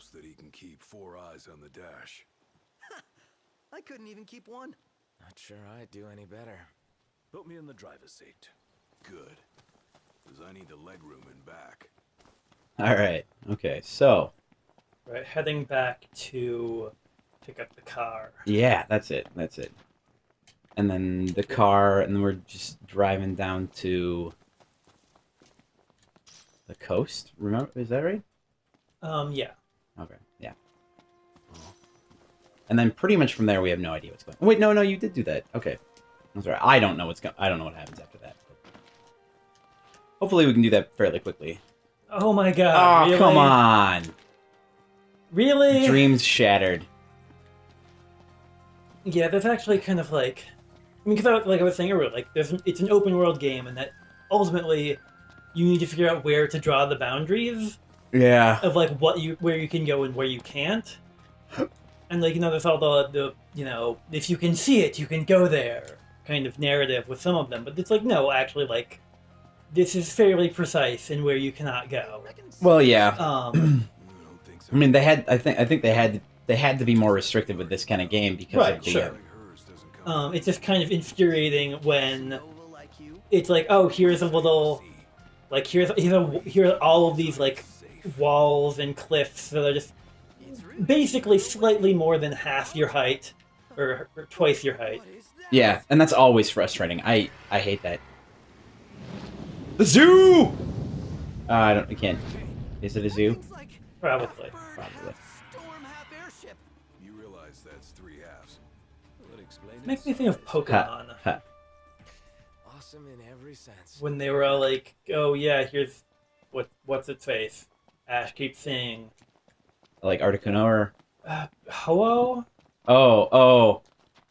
helps that he can keep 4 eyes on the dash. I couldn't even keep one. Not sure I'd do any better. Put me in the driver's seat. Good. Because I need the legroom in back. Alright, okay, so... Right, heading back to pick up the car. Yeah, that's it, that's it. And then the car, and then we're just driving down to... the coast? Remember, is that right? Yeah. Okay, yeah. And then pretty much from there we have no idea what's going on. Wait, no, you did do that. Okay. That's right. I don't know what's I don't know what happens after that. But... hopefully we can do that fairly quickly. Oh my god, Oh, really? come on! Really? Dreams shattered. Yeah, that's actually kind of like... I mean, because like I was saying earlier, like, it's an open world game, and that ultimately you need to figure out where to draw the boundaries Yeah. of like where you can go and where you can't. And like, there's all the if you can see it, you can go there kind of narrative with some of them. But it's like, no, actually, like, this is fairly precise in where you cannot go. Well, yeah. I don't think so. I mean, I think they had to be more restrictive with this kind of game because Right, of the sure. Like hers doesn't come It's just kind of infuriating when Nova like you. it's like, oh, here's a little, like, here are all of these like walls and cliffs that are just basically slightly more than half your height, or twice your height. Yeah, and that's always frustrating. I hate that. The zoo. I can't. Is it a zoo? Things like Probably. Probably. storm half airship. You realize that's 3 halves. Would explain Makes me think of Pokemon Ha, ha. Awesome in every sense. when they were all like, oh yeah, here's what's its face. Ash keeps saying, Like Articuno or Ho-Oh? oh.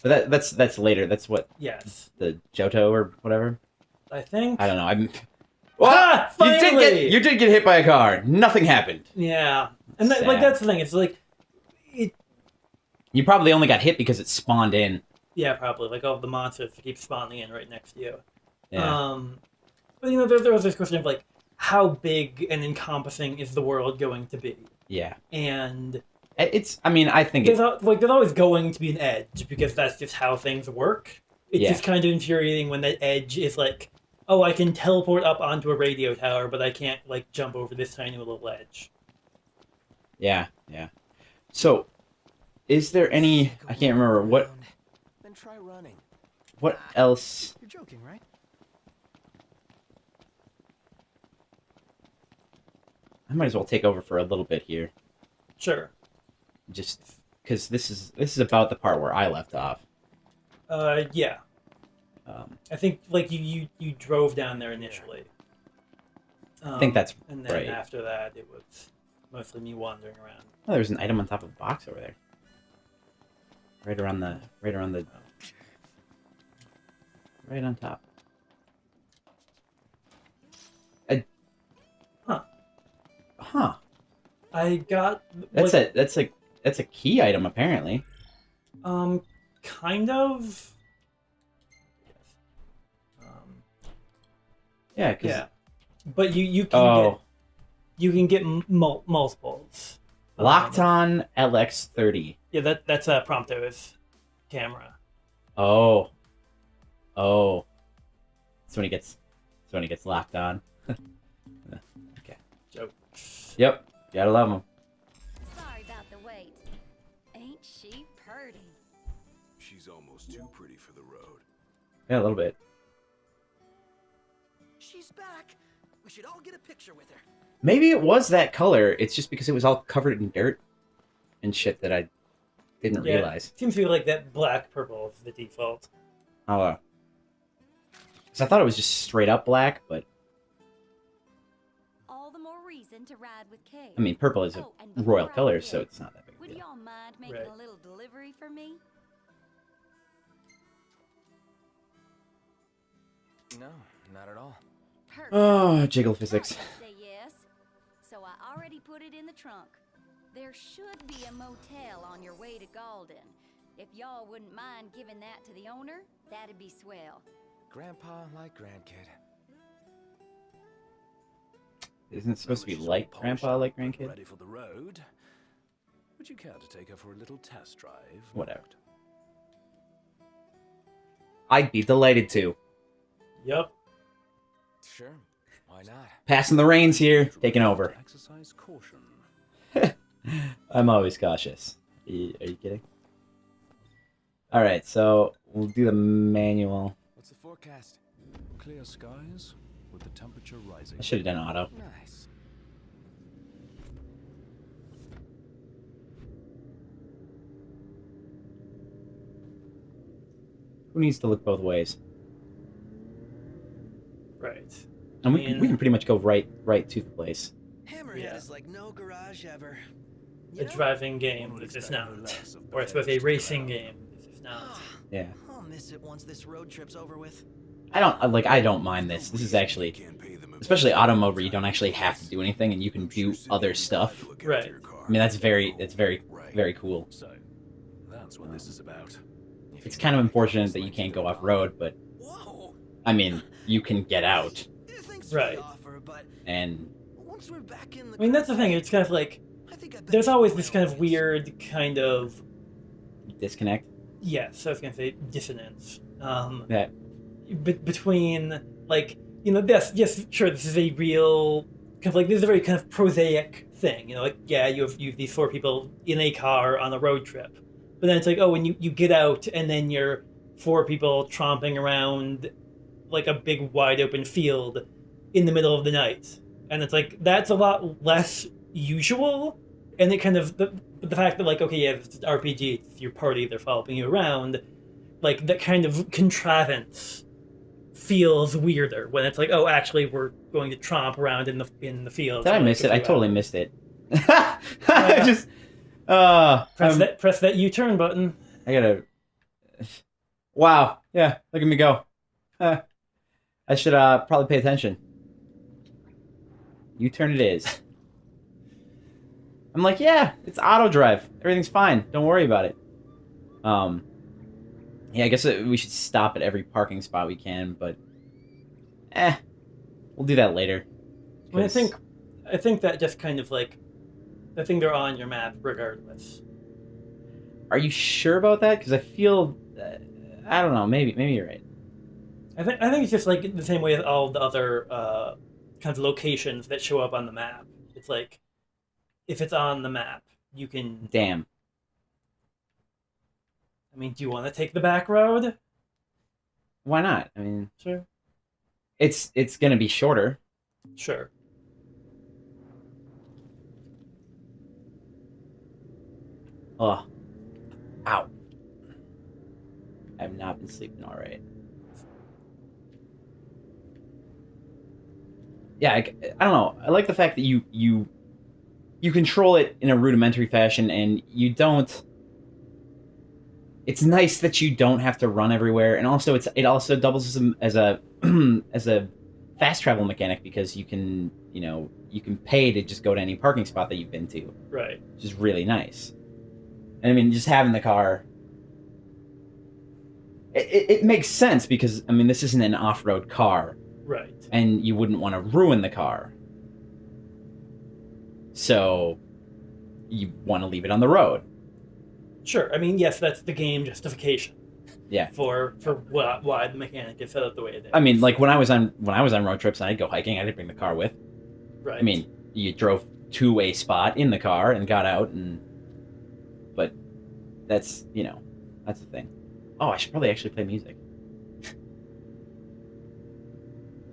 But that's later. That's what Yes, the Johto or whatever. I think. I don't know. I'm. Ah, finally! You did get hit by a car. Nothing happened. Yeah, and like Sad. that's the thing. It's like, You probably only got hit because it spawned in. yeah, probably like all the monsters that keep spawning in right next to you. Yeah. But there was this question of like, how big and encompassing is the world going to be? Yeah. And It's. I mean, I think there's always going to be an edge because that's just how things work. It's Yeah. just kind of infuriating when that edge is like, oh, I can teleport up onto a radio tower, but I can't like jump over this tiny little ledge. Yeah. So, is there any? I can't remember what. Then try running. What else? You're joking, right? I might as well take over for a little bit here, Sure. just because this is about the part where I left off. Yeah. I think like you drove down there initially. I think that's And then right. after that, it was mostly me wandering around. Oh, there's an item on top of the box over there. Right on top. Huh. I got That's like, that's a key item apparently. kind of. Yeah. 'Cause- Yeah, but you can Oh, get multiples. locked on LX30. Yeah, that's Prompto's camera. Oh. That's when he gets locked on. Okay. Jokes. Yep. Gotta love him. Sorry about the wait. Ain't she purty? She's almost too pretty for the road. Yeah, a little bit. She's back. We should all get a picture with her. Maybe it was that color. It's just because it was all covered in dirt and shit that I didn't Yeah, realize. Seems to be like that black purple is the default. Oh, because I thought it was just straight up black, but All the more reason to ride with Kay. I mean, purple is a Oh, and before royal I color, forget, so it's not that big a Would deal. y'all mind making Right. a little delivery for me? No, not at all. Perfect. Oh, jiggle physics. I'd say yes. So I already put it in the trunk. There should be a motel on your way to Galden. If y'all wouldn't mind giving that to the owner, that'd be swell. Grandpa like grandkid. Isn't it supposed to be She's all like polished grandpa, up like and grandkid? Ready for the road. Would you care to take her for a little test drive? Whatever. I'd be delighted to. Yep. Sure. Why not? Passing the reins here, taking over. Exercise caution. I'm always cautious. Are you kidding? All right, so we'll do the manual. What's the forecast? Clear skies with the temperature rising. I should have done auto. Nice. Who needs to look both ways? Right. And I mean- we can pretty much go right to the place. Hammerhead Yeah. is like no garage ever. A driving game, this is not. Or I suppose a racing game, this is not. Yeah. I'll miss it once this road trip's over with. I don't mind this. This is actually, especially auto mode where you don't actually have to do anything and you can do other stuff. Right. I mean, that's very cool. So, that's what this is about. It's kind of unfortunate that you can't go off road, but Whoa! I mean, you can get out Thanks Right. for the offer, but and once we're back in the I mean, that's the thing, it's kind of like, I think I there's better always go this my kind own of ways. weird kind of, disconnect. yes, I was going to say dissonance. That Between, like, you know, yes, sure, this is a real, kind of like, this is a very kind of prosaic thing, you know, like, yeah, you have these four people in a car on a road trip. But then it's like, oh, when you get out and then you're four people tromping around like a big wide open field in the middle of the night. And it's like, that's a lot less usual. And it kind of, the fact that like, okay, yeah, it's RPG, it's your party, they're following you around, like that kind of contrivance feels weirder when it's like, oh, actually we're going to tromp around in the field. did I miss it? I totally missed it. I just Press that U-turn button. I gotta. Wow. Yeah. Look at me go. I should probably pay attention. U-turn it is. I'm like, yeah, it's auto drive. Everything's fine. Don't worry about it. Yeah, I guess we should stop at every parking spot we can, but we'll do that later. I mean, 'Cause- I think that just kind of like, I think they're on your map regardless. Are you sure about that? Because I feel, I don't know. Maybe you're right. I think it's just like the same way as all the other kinds of locations that show up on the map. It's like, if it's on the map, you can. Damn. I mean, do you want to take the back road? Why not? I mean, Sure. it's gonna be shorter. Sure. Oh, ow. I have not been sleeping all right. Yeah, I don't know. I like the fact that you control it in a rudimentary fashion, and you don't. It's nice that you don't have to run everywhere, and also it also doubles as a as a fast travel mechanic because you can pay to just go to any parking spot that you've been to, Right. which is really nice. And I mean, just having the car, it makes sense because I mean, this isn't an off-road car, Right. and you wouldn't want to ruin the car, so you want to leave it on the road. Sure. I mean, yes, that's the game justification. Yeah. For why the mechanic is set up the way it is. I mean, like when I was on road trips and I'd go hiking, I didn't bring the car with. Right. I mean, you drove to a spot in the car and got out, but that's that's the thing. Oh, I should probably actually play music.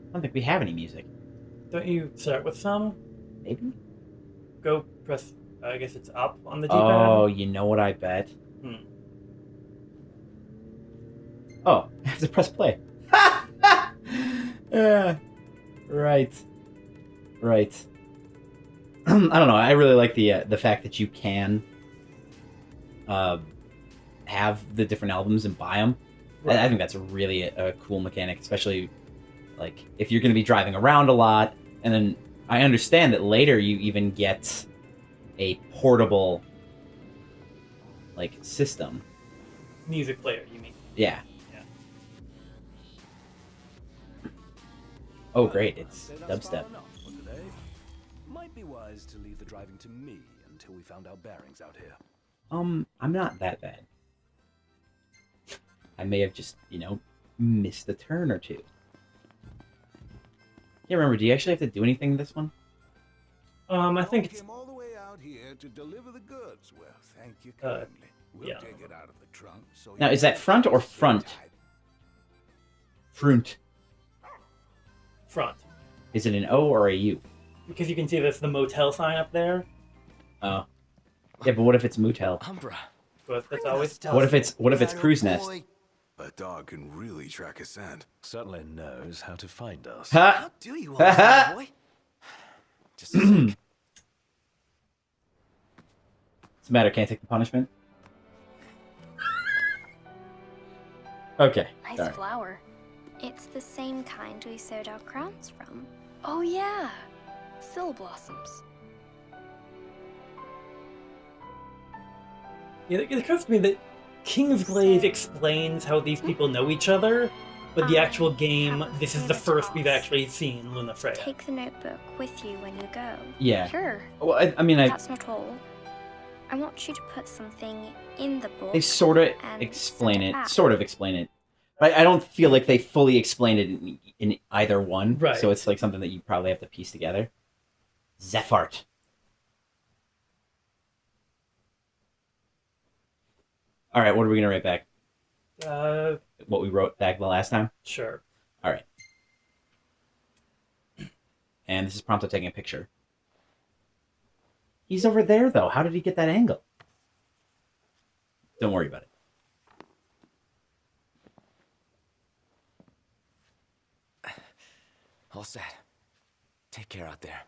I don't think we have any music. Don't you start with some? Maybe. Go press. I guess it's up on the D-pad. Oh, you know what I bet? Hmm. Oh, I have to press play. Yeah. Right. I don't know. I really like the fact that you can have the different albums and buy them. Right. I think that's really a cool mechanic, especially like if you're going to be driving around a lot. And then I understand that later you even get a portable like system. Music player, you mean? Yeah. Yeah. Oh, great! It's Say that's far dubstep. enough for today. Might be wise to leave the driving to me and until we found our bearings out here. I'm not that bad. I may have just, missed a turn or two. Can't remember, do you actually have to do anything in this one? I think it's Came all the way out here to deliver the goods. Well, thank you Uh, kindly. We'll yeah. take it out of the trunk. So Now, you is that can front get or it straight front? tied. Frunt. front. Is it an O or a U? Because you can see there's the motel sign up there. Oh. Yeah, but what if it's motel? Umbra. But that's always What if it's Atta Crow's Nest? boy. A dog can really track a scent. Certainly knows how to find us. How Ha! do you always, my boy? Just a sec. What's the matter? Can't take the punishment? Okay. Nice Sorry. flower. It's the same kind we sewed our crowns from. Oh yeah, Syl blossoms. Yeah, it occurs to me that Kingsglaive explains how these people know each other, but the actual game, this is the first we've actually seen Luna Freya. Take the notebook with you when you go. Yeah. Sure. Well, I mean, That's not all. I want you to put something in the book. they sort of and explain send it. back. Sort of explain it. But I don't feel like they fully explained it in either one. Right. So it's like something that you probably have to piece together. Zephart. All right, what are we gonna write back? What we wrote back the last time? Sure. All right. And this is Prompto taking a picture. He's over there, though. How did he get that angle? Don't worry about it. All set. Take care out there.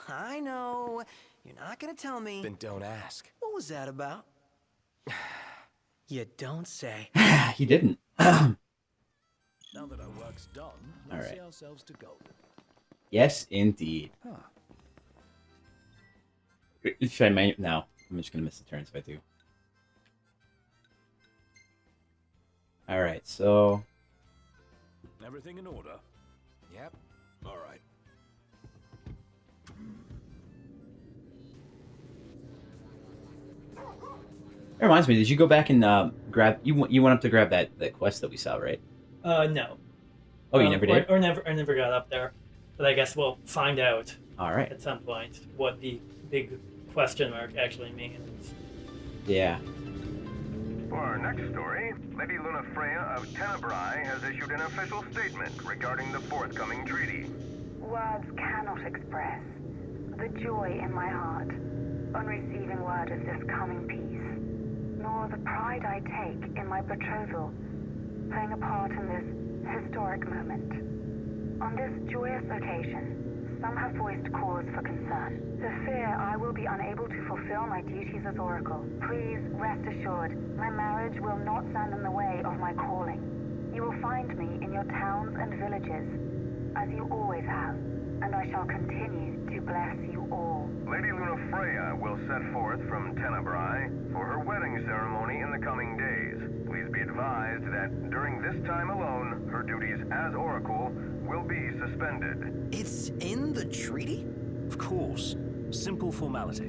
I know. You're not gonna tell me. Then don't ask. What was that about? You don't say. He didn't. Now that our work's done, let's All right. see ourselves to Golden. Yes, indeed. Should I no, I'm just gonna miss the turns if I do. All right, so Everything in order? Yep. All right. it reminds me. Did you go back and grab? You went up to grab that quest that we saw, right? No. Oh, you never did. Or I never got up there. But I guess we'll find out All right. at some point what the big question mark actually means. Yeah. For our next story, Lady Luna Freya of Tenebrae has issued an official statement regarding the forthcoming treaty. Words cannot express the joy in my heart on receiving word of this coming peace, nor the pride I take in my betrothal playing a part in this historic moment. On this joyous occasion, some have voiced cause for concern. The fear I will be unable to fulfill my duties as Oracle. Please rest assured, my marriage will not stand in the way of my calling. You will find me in your towns and villages, as you always have, and I shall continue to bless you all. Lady Luna Freya will set forth from Tenebrae for her wedding ceremony in the coming days. Please be advised that during this time alone, her duties as Oracle will be suspended. It's in the treaty? Of course. Simple formality.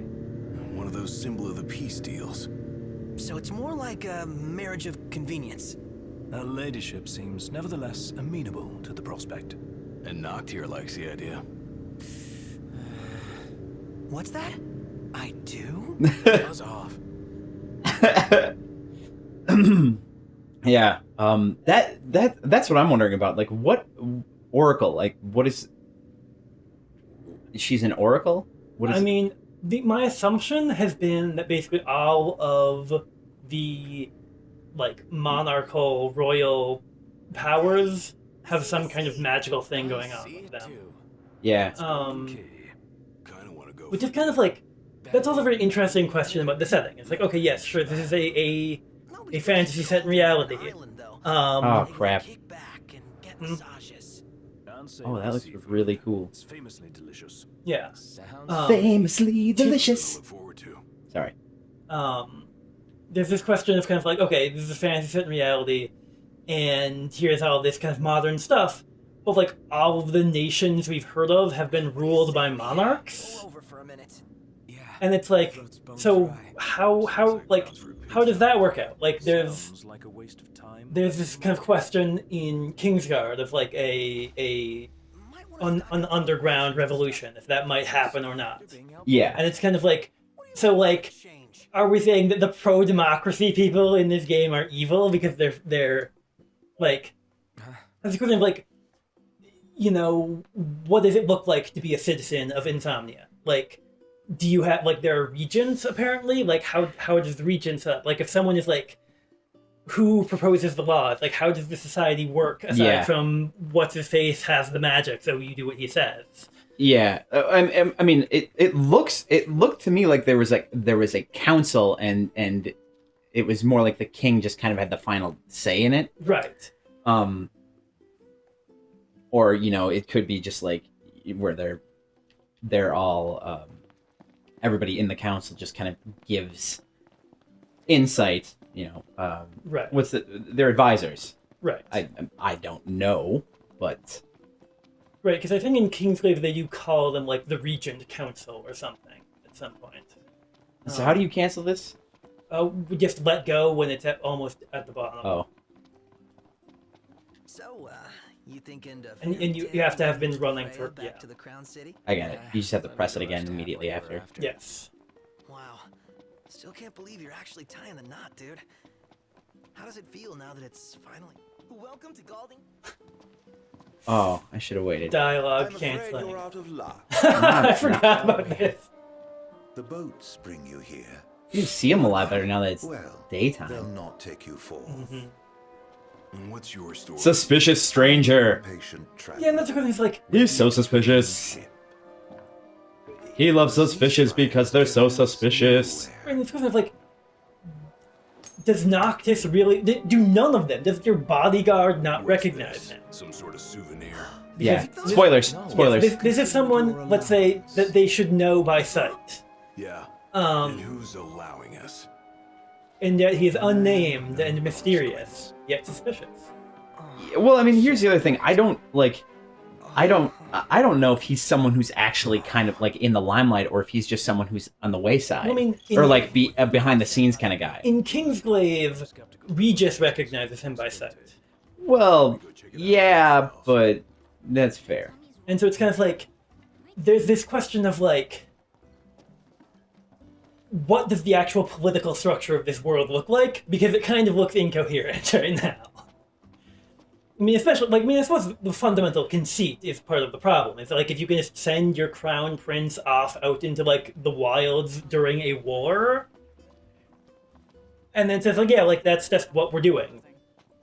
One of those symbol of the peace deals. So it's more like a marriage of convenience. Her ladyship seems nevertheless amenable to the prospect. And Noctier likes the idea. What's that? I do? Buzz off. Yeah. That's what I'm wondering about. Like, what Oracle? Like, what is? She's an Oracle. What is? I mean, my assumption has been that basically all of the monarchical royal powers have some kind of magical thing going on See with it them. too. Yeah. Okay. Kind of want to go. Which for is kind of like, that's also a very interesting question about the setting. It's like, okay, yes, sure, this is a fantasy set in reality. Oh, crap. Kick back and get Hmm. massages. And say Oh, that looks seafood. really cool. It's famously delicious. Yeah. Sounds Famously to delicious. look forward to. Sorry. There's this question of kind of like, okay, this is a fantasy set in reality, and here's all this kind of modern stuff. But like, all of the nations we've heard of have been ruled by monarchs. Pull over for a minute. yeah. And it's like, Throat's bone so dry. how like how does that work out? Like Sounds like a waste of time. there's this kind of question in Kingsguard of like an underground revolution, if that might happen or not. Yeah. And it's kind of like, so like, are we saying that the pro-democracy people in this game are evil because they're like, that's kind of like, you know, what does it look like to be a citizen of Insomnia? Like, do you have, like, there are regents apparently? Like, how does the regents, like, if someone is like, who proposes the laws? Like, how does the society work aside from what's his face has the magic, so you do what he says? Yeah, I mean, it looked to me like there was a council and it was more like the king just kind of had the final say in it. Right. Or you know, it could be just like where they're all everybody in the council just kind of gives insight. You know, right. They're advisors. Right. I don't know, but. Right, because I think in Kingsglaive they do call them like the Regent Council or something at some point. So how do you cancel this? We just let go when it's almost at the bottom. Oh. So, you thinking to and you have to have been running for back to the Crown City? I get it. You just have to press it again immediately after. Yes. Wow. Still can't believe you're actually tying the knot, dude. How does it feel now that it's finally... Welcome to Galding. Oh, I should have waited. Dialogue I'm afraid canceling. you're out of luck. I forgot about this. The boats bring you here. You can see him a lot better now that it's Well, daytime. they'll not take you forth. And what's your story? Suspicious stranger. Patient Yeah, and that's because he's like... He's so suspicious. He loves suspicious because they're so suspicious. And it's because of like... Does Noctis really... Do none of them? Does your bodyguard not recognize him? Some sort of souvenir. Yeah. Spoilers. Spoilers. This is someone, let's say, that they should know by sight. Yeah. And who's allowing us? And yet he is unnamed and mysterious, yet suspicious. Well, I mean, here's the other thing. I don't know if he's someone who's actually kind of like in the limelight, or if he's just someone who's on the wayside, Well, I mean, or like behind the scenes kind of guy. In Kingsglaive, Regis recognizes him by sight. Well, yeah, but that's fair. And so it's kind of like, there's this question of like, what does the actual political structure of this world look like? Because it kind of looks incoherent right now. I mean, especially, like, I suppose the fundamental conceit is part of the problem. It's like, if you can just send your crown prince off out into, like, the wilds during a war, and then says, like, yeah, like, that's just what we're doing.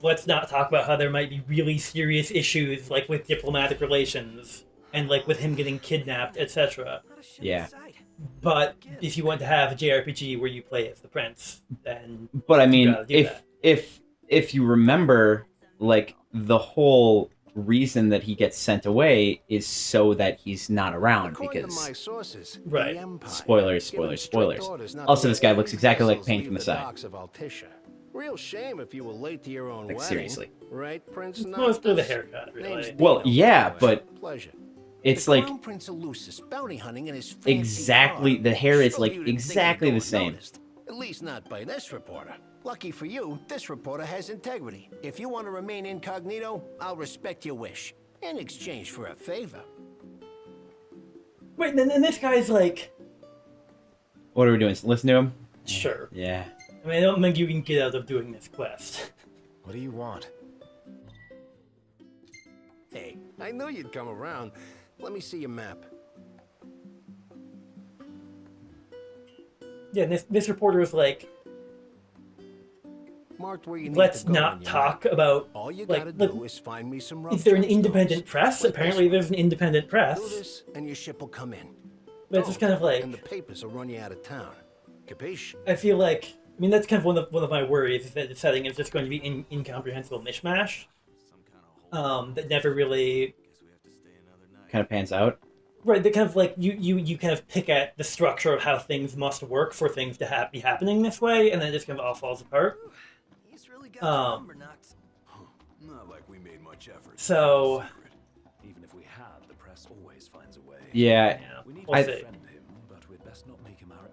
Let's not talk about how there might be really serious issues, like, with diplomatic relations, and, like, with him getting kidnapped, etc. Yeah. But if you want to have a JRPG where you play as the prince, then... But, I mean, you gotta do if you remember, like, the whole reason that he gets sent away is so that he's not around, because right. Spoilers. Also, this guy looks exactly like Pain from the side. Real shame if you were late to your own Like, wedding. seriously. Right, Prince? Mostly the haircut, really. Well, yeah, but Pleasure. it's The like Crown Prince of Lucis bounty hunting in his fancy exactly car. the hair is Surely like you didn't think exactly it'd the go same. unnoticed. At least not by this reporter. Lucky for you, this reporter has integrity. If you want to remain incognito, I'll respect your wish. In exchange for a favor. Wait, and this guy's like... What are we doing? Listen to him? Sure. Yeah. I mean, I don't think you can get out of doing this quest. What do you want? Hey, I knew you'd come around. Let me see your map. Yeah, and this reporter was like, Marked where you need let's to go not on your talk map. about, All you like, gotta look, do is find me some is there an rough independent press? Like Apparently this. there's an independent Do press. this, and your ship will come in. But it's just kind of like, And the papers will run you out of town. Capiche? I feel like, I mean, that's kind of one of my worries, is that the setting is just going to be incomprehensible mishmash. That never really... Kind of pans out. Right, that kind of like, you kind of pick at the structure of how things must work for things to be happening this way, and then it just kind of all falls apart. Not like we made much effort. So... Even if we had, the press always finds a way. Yeah. Yeah, We need we'll to see. defend him, but we'd best not make him our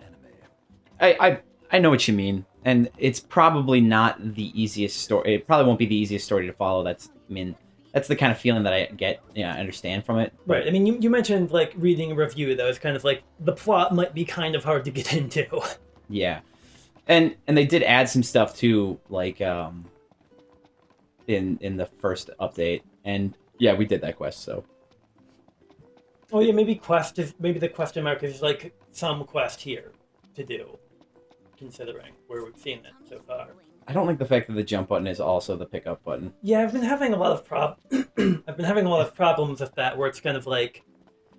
I know what you mean, and it's probably not the easiest story. It probably won't be the easiest story to follow. That's the kind of feeling that I get. Yeah, I understand from it. Right. I mean, you mentioned like reading a review though. It's kind of like the plot might be kind of hard to get into. Yeah, and they did add some stuff too, like in the first update, and yeah, we did that quest. So. Oh yeah, maybe the question mark is like some quest here to do, considering where we've seen it so far. I don't like the fact that the jump button is also the pickup button. Yeah, I've been having a lot of problems with that, where it's kind of like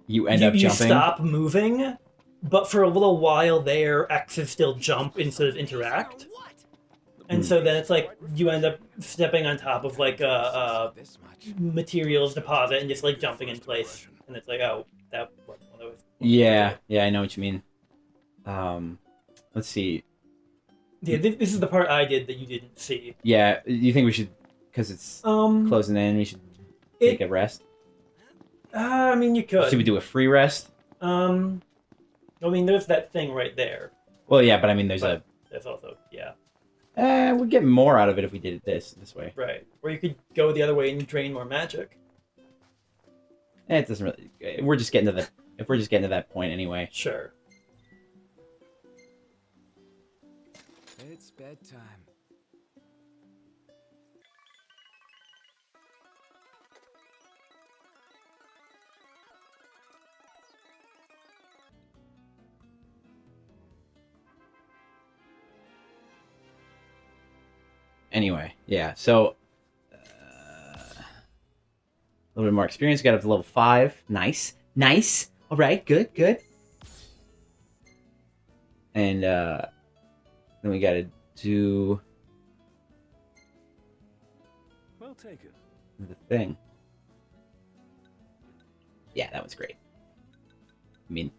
you end up jumping. You stop moving, but for a little while there, X's still jump instead of interact. And so then it's like you end up stepping on top of like a materials deposit and just like jumping in place. And it's like, oh, that wasn't what I was. Yeah, I know what you mean. Let's see. Yeah, this is the part I did that you didn't see. Yeah, you think we should, because it's closing in, we should take a rest? I mean, you could. Should we do a free rest? I mean, there's that thing right there. Well, yeah, but I mean, there's also, yeah. We'd get more out of it if we did it this way. Right. Or you could go the other way and drain more magic. It doesn't really. If we're just getting to that point anyway. Sure. It's bedtime. Anyway, yeah, so a little bit more experience. Got up to level 5. Nice. All right, good. And then we got to do Well taken. the thing. Yeah, that was great. I mean,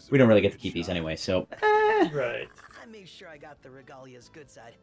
we don't really get to keep these anyway, so Right. I made sure I got the regalia's good side.